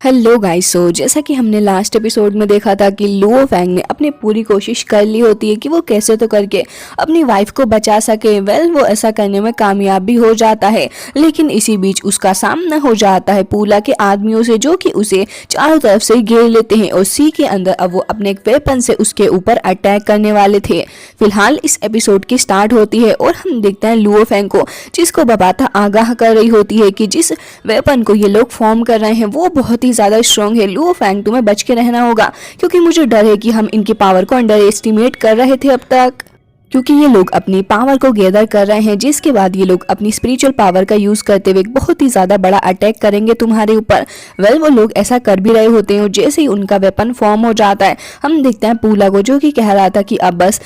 Hello guys. जैसा कि हमने लास्ट एपिसोड में देखा था कि लुओ फैंग ने अपनी पूरी कोशिश कर ली होती है कि वो कैसे तो करके अपनी वाइफ को बचा सके। वो ऐसा करने में कामयाब भी हो जाता है, लेकिन इसी बीच उसका सामना हो जाता है पूला के आदमियों से, जो कि उसे चारों तरफ से घेर लेते हैं और सी के अंदर अब वो अपने एक वेपन से उसके ऊपर अटैक करने वाले थे। फिलहाल इस एपिसोड की स्टार्ट होती है और हम देखते हैं लुओ फैंग को, जिसको बबाता आगाह कर रही होती है कि जिस वेपन को ये लोग फॉर्म कर रहे हैं वो बहुत ही ज्यादा स्ट्रॉन्ग है। लुओ फैंग, तुम्हें बच के रहना होगा, क्योंकि मुझे डर है कि हम इनकी पावर को अंडर एस्टिमेट कर रहे थे अब तक, क्योंकि ये लोग अपनी पावर को गैदर कर रहे हैं, जिसके बाद ये लोग अपनी स्पिरिचुअल पावर का यूज करते हुए बहुत ही ज्यादा बड़ा अटैक करेंगे तुम्हारे ऊपर। वो लोग ऐसा कर भी रहे होते हैं और जैसे ही उनका वेपन फॉर्म हो जाता है हम देखते हैं पूला को, जो कि कह रहा था कि अब बस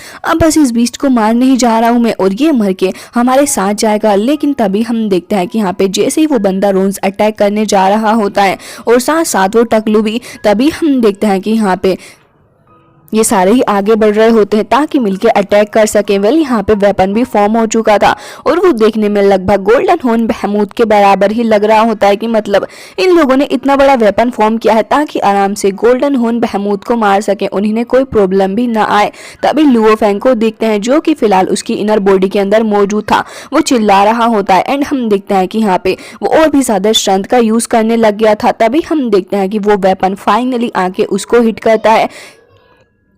इस बीस्ट को मारने ही जा रहा हूं मैं और ये मर के हमारे साथ जाएगा। लेकिन तभी हम देखते हैं कि यहाँ पे जैसे ही वो बंदा रोन्स अटैक करने जा रहा होता है और साथ साथ वो टकलू भी, तभी हम देखते हैं कि यहाँ पे ये सारे ही आगे बढ़ रहे होते हैं ताकि मिलके अटैक कर सकें। यहाँ पे वेपन भी फॉर्म हो चुका था और वो देखने में लगभग गोल्डन हॉर्न बहमूद के बराबर ही लग रहा होता है कि मतलब इन लोगों ने इतना बड़ा वेपन फॉर्म किया है ताकि आराम से गोल्डन हॉर्न बहमूद को मार सके, उन्हें कोई प्रॉब्लम भी ना आए। तभी लुओ फैंग को देखते हैं, जो कि फिलहाल उसकी इनर बॉडी के अंदर मौजूद था, वो चिल्ला रहा होता है एंड हम देखते हैं कि यहाँ पे वो और भी ज्यादा स्ट्रेंथ का यूज करने लग गया था। तभी हम देखते हैं कि वो वेपन फाइनली आके उसको हिट करता है।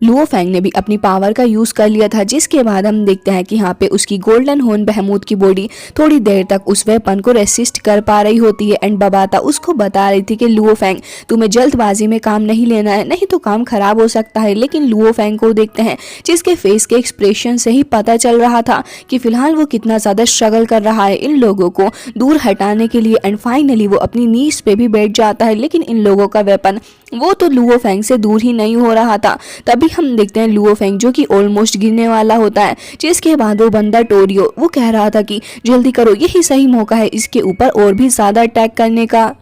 लुओ फैंग ने भी अपनी पावर का यूज कर लिया था, जिसके बाद हम देखते हैं कि यहाँ पे उसकी गोल्डन हॉर्न बहमूद की बॉडी थोड़ी देर तक उस वेपन को रेसिस्ट कर पा रही होती है एंड बबाता उसको बता रही थी कि लुओ फैंग, तुम्हें जल्दबाजी में काम नहीं लेना है, नहीं तो काम खराब हो सकता है। लेकिन लुओ फैंग को देखते हैं, जिसके फेस के एक्सप्रेशन से ही पता चल रहा था कि फिलहाल वो कितना ज्यादा स्ट्रगल कर रहा है इन लोगों को दूर हटाने के लिए एंड फाइनली वो अपनी नीज पे भी बैठ जाता है। लेकिन इन लोगों का वेपन वो तो लुओ फैंग से दूर ही नहीं हो रहा था। तभी हम देखते हैं लुओ फैंग, जो कि ऑलमोस्ट गिरने वाला होता है, जिसके बाद वो बंदा टोरियो वो कह रहा था कि जल्दी करो, यही सही मौका है इसके ऊपर और भी ज्यादा अटैक करने का।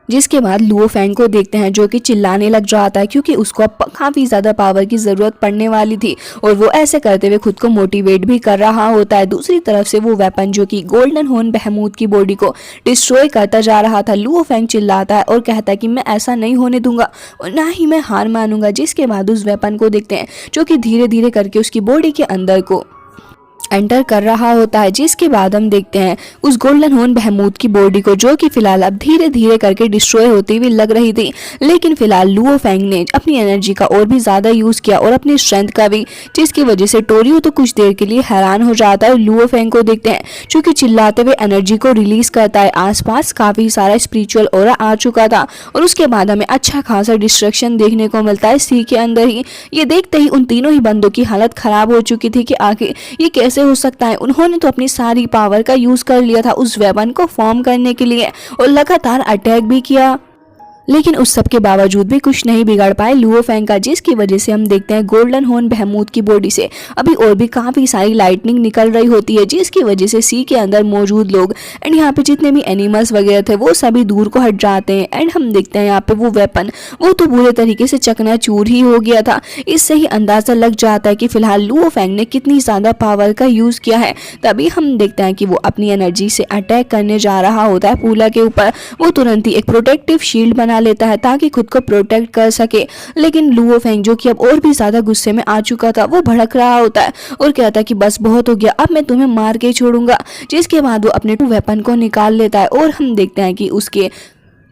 जिसके बाद लुओ फैंग को देखते हैं, जो कि चिल्लाने लग जाता है क्योंकि उसको अब काफी ज्यादा पावर की जरूरत पड़ने वाली थी और वो ऐसे करते हुए खुद को मोटिवेट भी कर रहा होता है। दूसरी तरफ से वो वेपन, जो कि गोल्डन हॉर्न बहमूद की बॉडी को डिस्ट्रॉय करता जा रहा था, लुओ फैंग चिल्लाता है और कहता है कि मैं ऐसा नहीं होने दूंगा और ना ही मैं हार मानूंगा। जिसके बाद उस वेपन को देखते हैं, जो कि धीरे धीरे करके उसकी बॉडी के अंदर को एंटर कर रहा होता है। जिसके बाद हम देखते हैं उस गोल्डन हॉर्न बहमूद की बॉडी को, जो कि फिलहाल अब धीरे धीरे करके डिस्ट्रॉय होती हुई लग रही थी। लेकिन फिलहाल लुओ फैंग ने अपनी एनर्जी का और भी ज्यादा यूज किया और अपनी स्ट्रेंथ का भी, जिसकी वजह से टोरियो तो कुछ देर के लिए हैरान हो जाता है। लुओ फैंग को देखते हैं, जो कि चिल्लाते हुए एनर्जी को रिलीज करता है। आसपास काफी सारा स्पिरिचुअल ऑरा आ चुका था और उसके बाद हमें अच्छा खासा डिस्ट्रक्शन देखने को मिलता है सी के अंदर ही। ये देखते ही उन तीनों ही बंदों की हालत खराब हो चुकी थी कि आखिर ये कैसे हो सकता है। उन्होंने तो अपनी सारी पावर का यूज कर लिया था उस वेपन को फॉर्म करने के लिए और लगातार अटैक भी किया, लेकिन उस सब के बावजूद भी कुछ नहीं बिगाड़ पाए लुओ फैंग का। जिसकी वजह से हम देखते हैं गोल्डन हॉर्न बहमूद की बॉडी से अभी और भी काफी सारी लाइटनिंग निकल रही होती है, जिसकी वजह से सी के अंदर मौजूद लोग एंड यहाँ पे जितने भी एनिमल्स वगैरह थे वो सभी दूर को हट जाते हैं एंड हम देखते हैं यहाँ पे वो वेपन वो तो पूरे तरीके से चकनाचूर ही हो गया था। इससे ही अंदाजा लग जाता है कि फिलहाल लुओ फैंग ने कितनी ज्यादा पावर का यूज किया है। तभी हम देखते हैं कि वो अपनी एनर्जी से अटैक करने जा रहा होता है पूला के ऊपर। वो तुरंत ही एक प्रोटेक्टिव शील्ड बना लेता है ताकि खुद को प्रोटेक्ट कर सके। लेकिन लुओ फैंग, जो कि अब और भी ज्यादा गुस्से में आ चुका था, वो भड़क रहा होता है और कहता है कि बस बहुत हो गया, अब मैं तुम्हें मार के छोड़ूंगा। जिसके बाद वो अपने वेपन को निकाल लेता है और हम देखते हैं कि उसके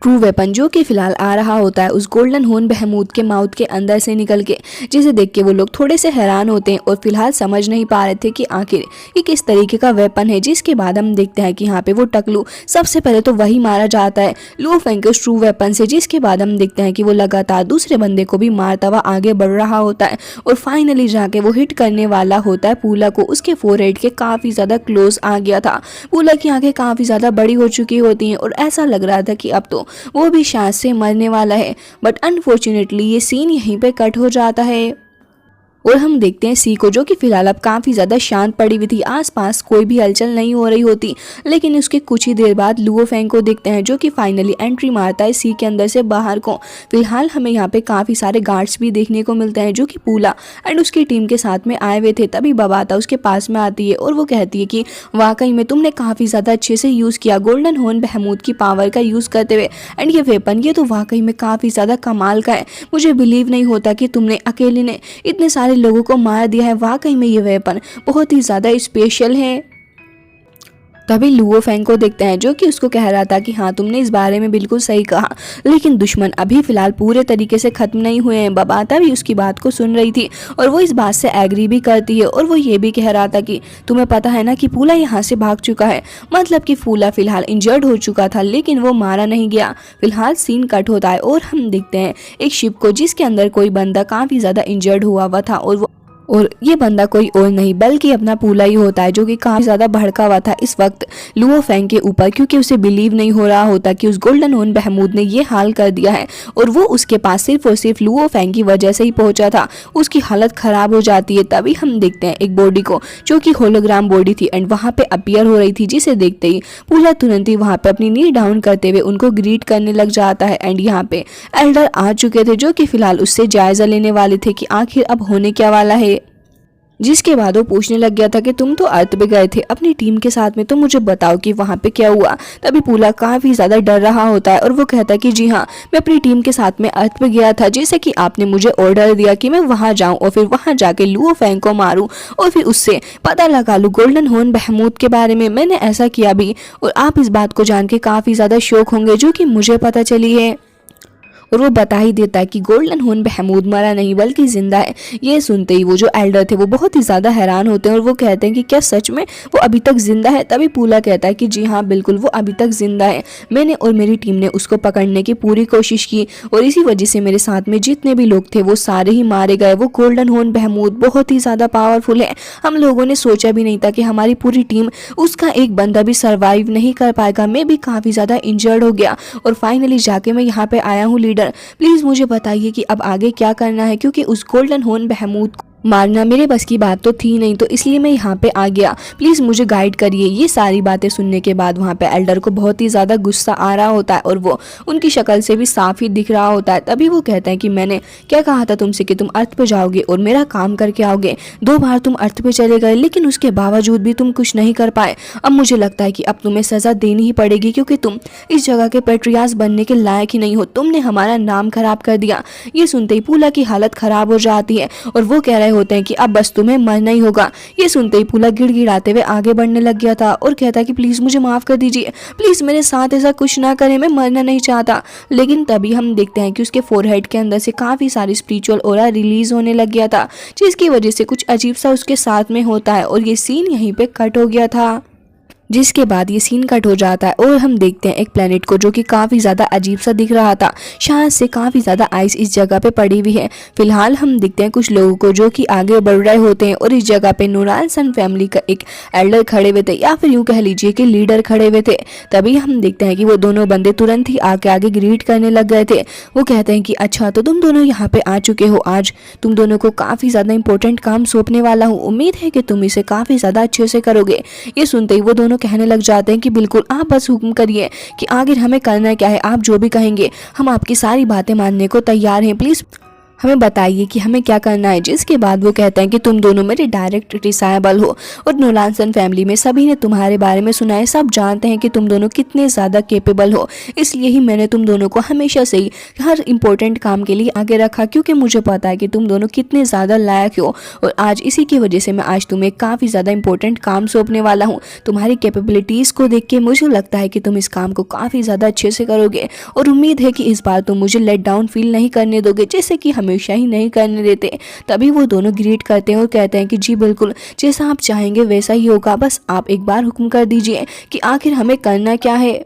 ट्रू वेपन, जो कि फिलहाल आ रहा होता है उस गोल्डन हॉर्न बहमूद के माउथ के अंदर से निकल के, जिसे देख के वो लोग थोड़े से हैरान होते हैं और फिलहाल समझ नहीं पा रहे थे कि आखिर ये किस तरीके का वेपन है। जिसके बाद हम देखते हैं कि यहाँ पे वो टकलू, सबसे पहले तो वही मारा जाता है लुओ फैंग के उस ट्रू वेपन से। जिसके बाद हम देखते हैं कि वो लगातार दूसरे बंदे को भी मारता हुआ आगे बढ़ रहा होता है और फाइनली जाके वो हिट करने वाला होता है पूला को। उसके फोरहेड के काफी ज्यादा क्लोज आ गया था। पूला की आंखें काफी ज्यादा बड़ी हो चुकी होती हैं और ऐसा लग रहा था कि अब तो वो भी शायद से मरने वाला है, बट अनफॉर्चुनेटली ये सीन यहीं पे कट हो जाता है और हम देखते हैं सी को, जो कि फिलहाल अब काफी ज्यादा शांत पड़ी हुई थी, आसपास कोई भी हलचल नहीं हो रही होती। लेकिन उसके कुछ ही देर बाद लुओ फेंग को देखते हैं, जो कि फाइनली एंट्री मारता है सी के अंदर से बाहर को। फिलहाल हमें यहाँ पे काफी सारे गार्ड्स भी देखने को मिलते हैं, जो कि पूला एंड उसकी टीम के साथ में आए हुए थे। तभी बबाता उसके पास में आती है और वो कहती है कि वाकई में तुमने काफी ज्यादा अच्छे से यूज किया गोल्डन हॉर्न बहमूद की पावर का यूज करते हुए, एंड ये वेपन ये तो वाकई में काफी ज्यादा कमाल का है। मुझे बिलीव नहीं होता कि तुमने अकेले ने इतने सारे लोगों को मार दिया है। वाकई में ये वेपन बहुत ही ज्यादा स्पेशल है। तभी लुओ फेंग को देखते हैं, जो कि उसको कह रहा था कि हाँ तुमने इस बारे में बिल्कुल सही कहा, लेकिन दुश्मन अभी फिलहाल पूरे तरीके से खत्म नहीं हुए हैं। बबाता भी उसकी बात को सुन रही थी और वो इस बात से एग्री भी करती है। और वो ये भी कह रहा था कि तुम्हें पता है ना कि फूला यहाँ से भाग चुका है, मतलब कि फूला फिलहाल इंजर्ड हो चुका था, लेकिन वो मारा नहीं गया। फिलहाल सीन कट होता है और हम देखते हैं एक शिप को, जिसके अंदर कोई बंदा काफी ज्यादा इंजर्ड हुआ हुआ था। और ये बंदा कोई और नहीं बल्कि अपना पूला ही होता है, जो कि काफी ज्यादा भड़का हुआ था इस वक्त लुओ फेंग के ऊपर, क्योंकि उसे बिलीव नहीं हो रहा होता कि उस गोल्डन हॉर्न बहमूद ने ये हाल कर दिया है और वो उसके पास सिर्फ और सिर्फ लुओ फेंग की वजह से ही पहुंचा था। उसकी हालत खराब हो जाती है। तभी हम देखते हैं एक बॉडी को, जो कि होलोग्राम बॉडी थी एंड वहां पे अपीयर हो रही थी, जिसे देखते ही पूला तुरंत ही वहां पे अपनी नी डाउन करते हुए उनको ग्रीट करने लग जाता है। एंड यहाँ पे एल्डर आ चुके थे, जो कि फिलहाल उससे जायजा लेने वाले थे कि आखिर अब होने क्या वाला है। जिसके बाद वो पूछने लग गया था कि तुम तो अर्थ पे गए थे अपनी टीम के साथ में, तो मुझे बताओ कि वहां पे क्या हुआ। तभी पूला काफी ज्यादा डर रहा होता है और वो कहता है कि जी हाँ, मैं अपनी टीम के साथ में अर्थ पे गया था, जैसे कि आपने मुझे ऑर्डर दिया कि मैं वहां जाऊं और फिर वहां जाके लुओ फेंग को मारूं और फिर उससे पता लगा लूं गोल्डन हॉर्न बहमूद के बारे में। मैंने ऐसा किया भी और आप इस बात को जान के काफी ज्यादा शौक होंगे, जो कि मुझे पता चली है। और वो बता ही देता है कि गोल्डन हॉर्न बहमूद मरा नहीं बल्कि जिंदा है। ये सुनते ही वो जो एल्डर थे वो बहुत ही ज्यादा हैरान होते हैं और वो कहते हैं कि क्या सच में वो अभी तक जिंदा है। तभी पूला कहता है कि जी हाँ बिल्कुल, वो अभी तक जिंदा है। मैंने और मेरी टीम ने उसको पकड़ने की पूरी कोशिश की और इसी वजह से मेरे साथ में जितने भी लोग थे वो सारे ही मारे गए। वो गोल्डन हॉर्न बहमूद बहुत ही ज्यादा पावरफुल है। हम लोगों ने सोचा भी नहीं था कि हमारी पूरी टीम उसका एक बंदा भी सर्वाइव नहीं कर पाएगा। मैं भी काफी ज्यादा इंजर्ड हो गया और फाइनली जाके मैं यहाँ पे आया हूँ। लीडर प्लीज मुझे बताइए कि अब आगे क्या करना है, क्योंकि उस गोल्डन हॉर्न बहमूद मारना मेरे बस की बात तो थी नहीं, तो इसलिए मैं यहाँ पे आ गया। प्लीज मुझे गाइड करिए। ये सारी बातें सुनने के बाद वहाँ पे एल्डर को बहुत ही ज्यादा गुस्सा आ रहा होता है और वो उनकी शक्ल से भी साफ ही दिख रहा होता है। तभी वो कहते हैं कि मैंने क्या कहा था तुमसे कि तुम अर्थ पे जाओगे और मेरा काम करके आओगे। 2 बार तुम अर्थ पे चले गए, लेकिन उसके बावजूद भी तुम कुछ नहीं कर पाए। अब मुझे लगता है कि अब तुम्हें सजा देनी ही पड़ेगी, क्योंकि तुम इस जगह के पेट्रियास बनने के लायक ही नहीं हो। तुमने हमारा नाम खराब कर दिया। ये सुनते ही पूला की हालत खराब हो जाती है और वो कह रहे होते हैं कि अब बस तुम्हें मरना ही होगा। ये सुनते ही पूला गिड़गिड़ाते हुए आगे बढ़ने लग गया था और कहता है कि प्लीज मुझे माफ कर दीजिए, प्लीज मेरे साथ ऐसा कुछ ना करें, मैं मरना नहीं चाहता। लेकिन तभी हम देखते हैं कि उसके फोरहेड के अंदर से काफी सारी स्पिरिचुअल ऑरा रिलीज होने लग गया था, जिसकी वजह से कुछ अजीब सा उसके साथ में होता है और ये सीन यहीं पे कट हो गया था। जिसके बाद ये सीन कट हो जाता है और हम देखते हैं एक प्लेनेट को, जो कि काफ़ी ज़्यादा अजीब सा दिख रहा था। शायद से काफ़ी ज़्यादा आइस इस जगह पे पड़ी हुई है। फिलहाल हम देखते हैं कुछ लोगों को जो कि आगे बढ़ रहे होते हैं और इस जगह पे नूरान सन फैमिली का एक एल्डर खड़े हुए थे, या फिर यूँ कह लीजिए कि लीडर खड़े हुए थे। तभी हम देखते हैं कि वो दोनों बंदे तुरंत ही आगे आगे ग्रीट करने लग गए थे। वो कहते हैं कि अच्छा तो तुम दोनों यहाँ पे आ चुके हो, आज तुम दोनों को काफ़ी ज़्यादा इंपॉर्टेंट काम सौंपने वाला हूँ, उम्मीद है कि तुम इसे काफ़ी ज़्यादा अच्छे से करोगे। ये सुनते ही वो दोनों कहने लग जाते हैं कि बिल्कुल, आप बस हुक्म करिए कि आखिर हमें करना क्या है, आप जो भी कहेंगे हम आपकी सारी बातें मानने को तैयार हैं, प्लीज हमें बताइए कि हमें क्या करना है। जिसके बाद वो कहते हैं कि तुम दोनों मेरे डायरेक्ट रिसाएबल हो और नोलानसन फैमिली में सभी ने तुम्हारे बारे में सुना है, सब जानते हैं कि तुम दोनों कितने ज़्यादा केपेबल हो। इसलिए ही मैंने तुम दोनों को हमेशा से ही हर इंपॉर्टेंट काम के लिए आगे रखा, क्योंकि मुझे पता है कि तुम दोनों कितने ज़्यादा लायक हो। और आज इसी की वजह से मैं आज तुम्हें काफ़ी ज़्यादा इंपॉर्टेंट काम सौंपने वाला हूँ। तुम्हारी कैपेबिलिटीज़ को देख के मुझे लगता है कि तुम इस काम को काफ़ी ज़्यादा अच्छे से करोगे और उम्मीद है कि इस बार तुम मुझे लेट डाउन फील नहीं करने दोगे, जैसे कि हमेशा ही नहीं करने देते। तभी वो दोनों ग्रीट करते हैं और कहते हैं कि जी बिल्कुल, जैसा आप चाहेंगे वैसा ही होगा, बस आप एक बार हुक्म कर दीजिए कि आखिर हमें करना क्या है।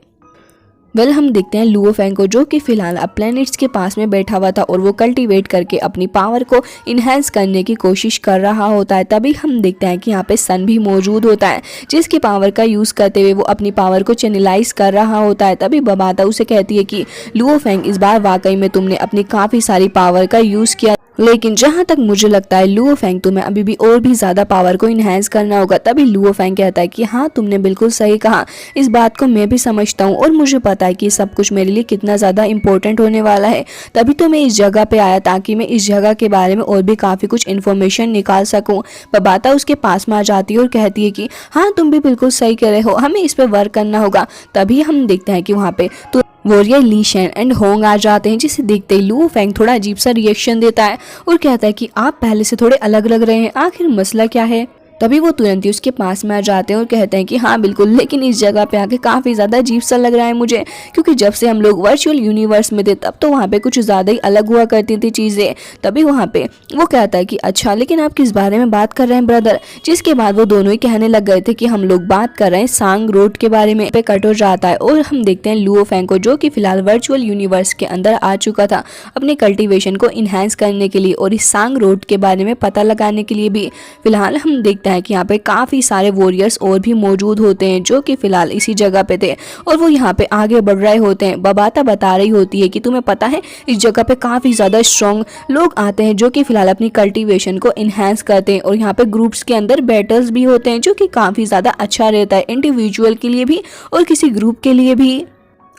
हम देखते हैं लुओ फेंग को, जो कि फिलहाल अब प्लैनेट्स के पास में बैठा हुआ था और वो कल्टीवेट करके अपनी पावर को इन्हेंस करने की कोशिश कर रहा होता है। तभी हम देखते हैं कि यहाँ पे सन भी मौजूद होता है, जिसकी पावर का यूज़ करते हुए वो अपनी पावर को चैनलाइज कर रहा होता है। तभी बबाता उसे कहती है कि लुओ फेंग, इस बार वाकई में तुमने अपनी काफ़ी सारी पावर का यूज़ किया, लेकिन जहाँ तक मुझे लगता है लुओ फेंग तुम्हें अभी भी और भी ज़्यादा पावर को इन्हेंस करना होगा। तभी लुओ फेंग कहता है कि हाँ तुमने बिल्कुल सही कहा, इस बात को मैं भी समझता हूँ और मुझे पता है कि सब कुछ मेरे लिए कितना ज़्यादा इंपॉर्टेंट होने वाला है। तभी तो मैं इस जगह पे आया ताकि मैं इस जगह के बारे में और भी काफ़ी कुछ इन्फॉर्मेशन निकाल सकूँ। बबाता उसके पास में आ जाती है और कहती है कि हाँ तुम भी बिल्कुल सही कह रहे हो, हमें इस पर वर्क करना होगा। तभी हम देखते हैं कि वहाँ पे तो warrior Li Shen and Hong आ जाते हैं, जिसे देखते ही लुओ फेंग थोड़ा अजीब सा रिएक्शन देता है और कहता है कि आप पहले से थोड़े अलग लग रहे हैं, आखिर मसला क्या है। तभी वो तुरंत ही उसके पास में आ जाते हैं और कहते हैं कि हाँ बिल्कुल, लेकिन इस जगह पे आके काफ़ी ज़्यादा अजीब सा लग रहा है मुझे, क्योंकि जब से हम लोग वर्चुअल यूनिवर्स में थे तब तो वहाँ पे कुछ ज़्यादा ही अलग हुआ करती थी चीज़ें। तभी वहाँ पे वो कहता है कि अच्छा लेकिन आप किस बारे में बात कर रहे हैं ब्रदर। जिसके बाद वो दोनों ही कहने लग गए थे कि हम लोग बात कर रहे हैं सांग रोड के बारे में। पे कट हो जाता है और हम देखते हैं लुओ फेंग को, जो कि फिलहाल वर्चुअल यूनिवर्स के अंदर आ चुका था अपने कल्टीवेशन को इन्हेंस करने के लिए और इस सांग रोड के बारे में पता लगाने के लिए भी। फिलहाल हम देखते हैं कि यहाँ पे काफ़ी सारे वॉरियर्स और भी मौजूद होते हैं जो कि फिलहाल इसी जगह पे थे और वो यहाँ पे आगे बढ़ रहे होते हैं। बबाता बता रही होती है कि तुम्हें पता है इस जगह पे काफ़ी ज़्यादा स्ट्रॉन्ग लोग आते हैं जो कि फिलहाल अपनी कल्टीवेशन को इन्हेंस करते हैं और यहाँ पे ग्रुप्स के अंदर बैटल्स भी होते हैं जो कि काफ़ी ज़्यादा अच्छा रहता है इंडिविजुअल के लिए भी और किसी ग्रुप के लिए भी।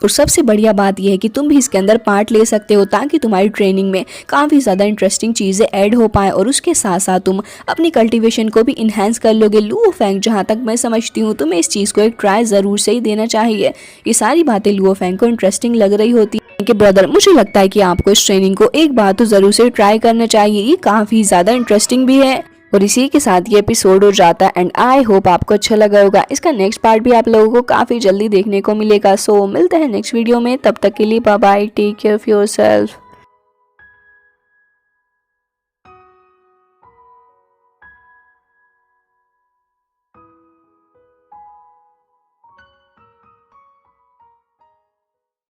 और सबसे बढ़िया बात यह है कि तुम भी इसके अंदर पार्ट ले सकते हो ताकि तुम्हारी ट्रेनिंग में काफ़ी ज़्यादा इंटरेस्टिंग चीज़ें ऐड हो पाए और उसके साथ साथ तुम अपनी कल्टीवेशन को भी इन्हेंस कर लोगे। लुओ फेंग जहाँ तक मैं समझती हूँ तुम्हें इस चीज़ को एक ट्राई ज़रूर से ही देना चाहिए। ये सारी बातें लुओ फेंग को इंटरेस्टिंग लग रही होती है कि ब्रदर मुझे लगता है कि आपको इस ट्रेनिंग को एक बार तो ज़रूर से ट्राई करना चाहिए, ये काफ़ी ज़्यादा इंटरेस्टिंग भी है। और इसी के साथ ये एपिसोड हो जाता है एंड आई होप आपको अच्छा लगा होगा। इसका नेक्स्ट पार्ट भी आप लोगों को काफ़ी जल्दी देखने को मिलेगा। सो मिलते हैं नेक्स्ट वीडियो में, तब तक के लिए bye bye, take care of yourself.